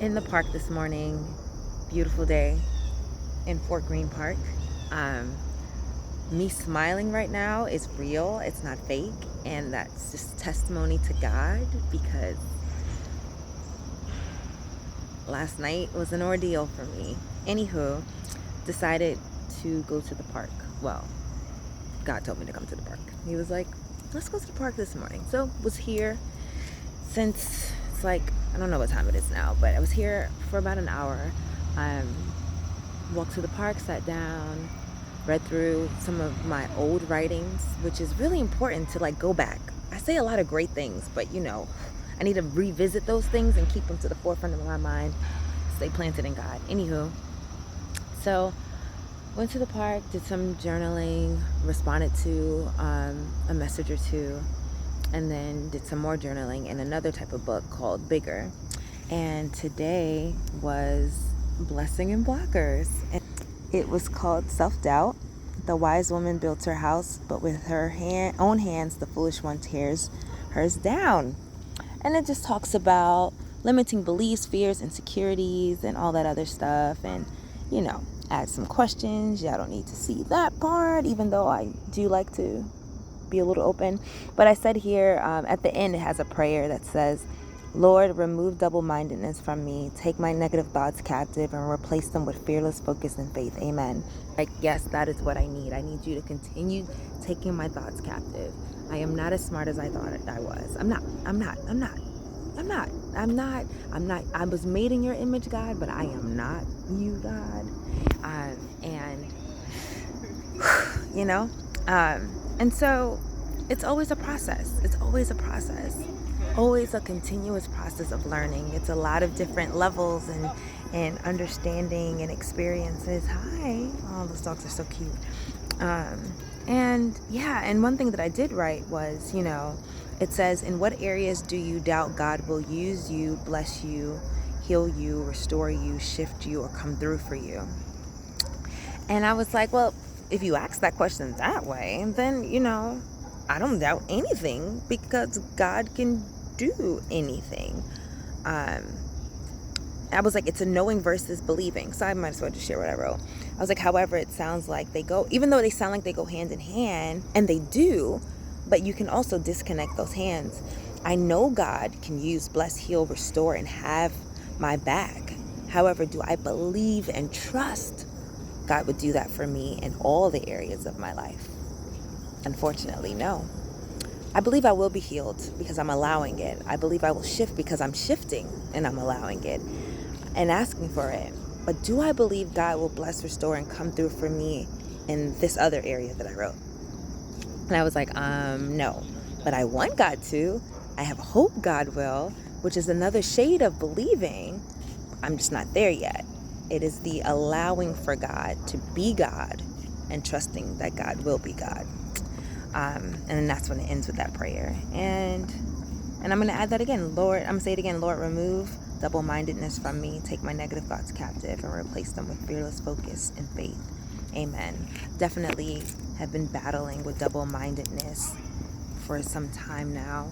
in the park this morning. Beautiful day in Fort Greene Park. Me smiling right now is real, it's not fake, and that's just testimony to God, because last night was an ordeal for me. Anywho, decided to go to the park. Well, God told me to come to the park. He was like, let's go to the park this morning. So was here since it's like, I don't know what time it is now, but I was here for about an hour. Walked to the park, sat down, read through some of my old writings, which is really important to like go back. I say a lot of great things, but I need to revisit those things and keep them to the forefront of my mind. Stay planted in God. Anywho, so went to the park, did some journaling, responded to a message or two, and then did some more journaling in another type of book called Bigger. And today was Blessing and Blockers. And it was called Self-Doubt. The wise woman built her house, but with her own hands, the foolish one tears hers down. And it just talks about limiting beliefs, fears, insecurities, and all that other stuff. And, add some questions. Y'all don't need to see that part, even though I do like to be a little open. But I said here, at the end, it has a prayer that says, Lord, remove double-mindedness from me. Take my negative thoughts captive and replace them with fearless focus and faith. Amen. Like, yes, that is what I need. I need you to continue taking my thoughts captive. I am not as smart as I thought I was. I'm not. I was made in your image, God, but I am not you, God. And so it's always a process. Always a continuous process of learning. It's a lot of different levels and understanding and experiences. Hi. Oh, those dogs are so cute. And one thing that I did write was, it says, in what areas do you doubt God will use you, bless you, heal you, restore you, shift you, or come through for you? And I was like, well, if you ask that question that way, then, I don't doubt anything, because God can do anything. I was like, it's a knowing versus believing. So I might as well just share what I wrote. I was like, however, it sounds like they go, even though they sound like they go hand in hand, and they do, but you can also disconnect those hands. I know God can use, bless, heal, restore, and have my back. However, do I believe and trust God would do that for me in all the areas of my life? Unfortunately, no. I believe I will be healed because I'm allowing it. I believe I will shift because I'm shifting and I'm allowing it and asking for it. But do I believe God will bless, restore, and come through for me in this other area that I wrote? And I was like, no. But I want God to. I have hope God will, which is another shade of believing. I'm just not there yet. It is the allowing for God to be God and trusting that God will be God. And then that's when it ends with that prayer. And I'm going to add that again. Lord, I'm going to say it again. Lord, remove double-mindedness from me. Take my negative thoughts captive and replace them with fearless focus and faith. Amen. Definitely have been battling with double-mindedness for some time now,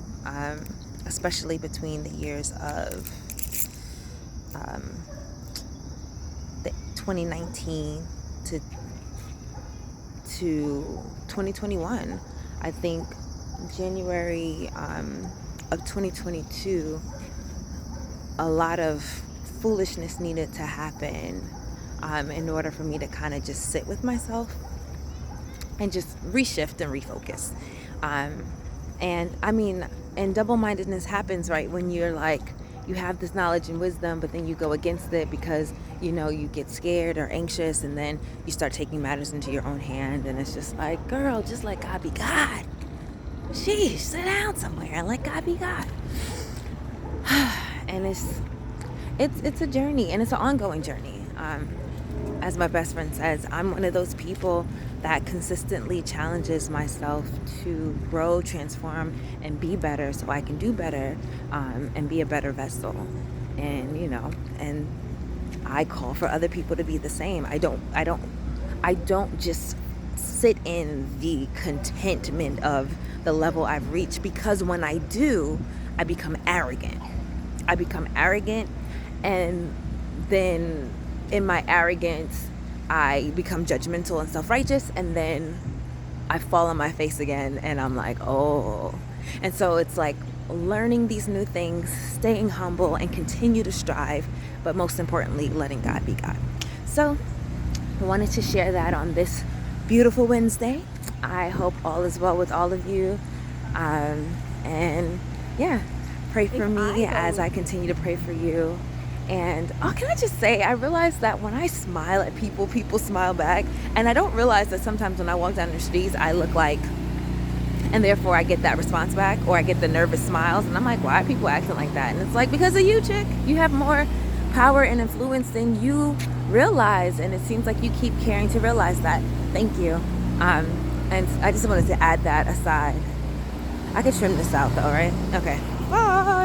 especially between the years of 2019 to 2021. I think January of 2022, a lot of foolishness needed to happen in order for me to kind of just sit with myself and just reshift and refocus. And double-mindedness happens, right, when you're like, you have this knowledge and wisdom, but then you go against it because, you get scared or anxious, and then you start taking matters into your own hand, and it's just like, girl, just let God be God. Sheesh, sit down somewhere and let God be God. And it's a journey, and it's an ongoing journey. As my best friend says, I'm one of those people that consistently challenges myself to grow, transform, and be better so I can do better, and be a better vessel. And, and I call for other people to be the same. I don't just sit in the contentment of the level I've reached, because when I do, I become arrogant. And then in my arrogance, I become judgmental and self-righteous, and then I fall on my face again, and I'm like, oh. And so it's like learning these new things, staying humble, and continue to strive, but most importantly, letting God be God. So I wanted to share that on this beautiful Wednesday. I hope all is well with all of you. And yeah, pray for me as I continue to pray for you. And can I just say, I realize that when I smile at people, people smile back. And I don't realize that sometimes when I walk down the streets, I look like, and therefore I get that response back, or I get the nervous smiles. And I'm like, why are people acting like that? And it's like, because of you, chick. You have more power and influence than you realize. And it seems like you keep caring to realize that. Thank you. And I just wanted to add that aside. I could trim this out though, right? Okay. Bye.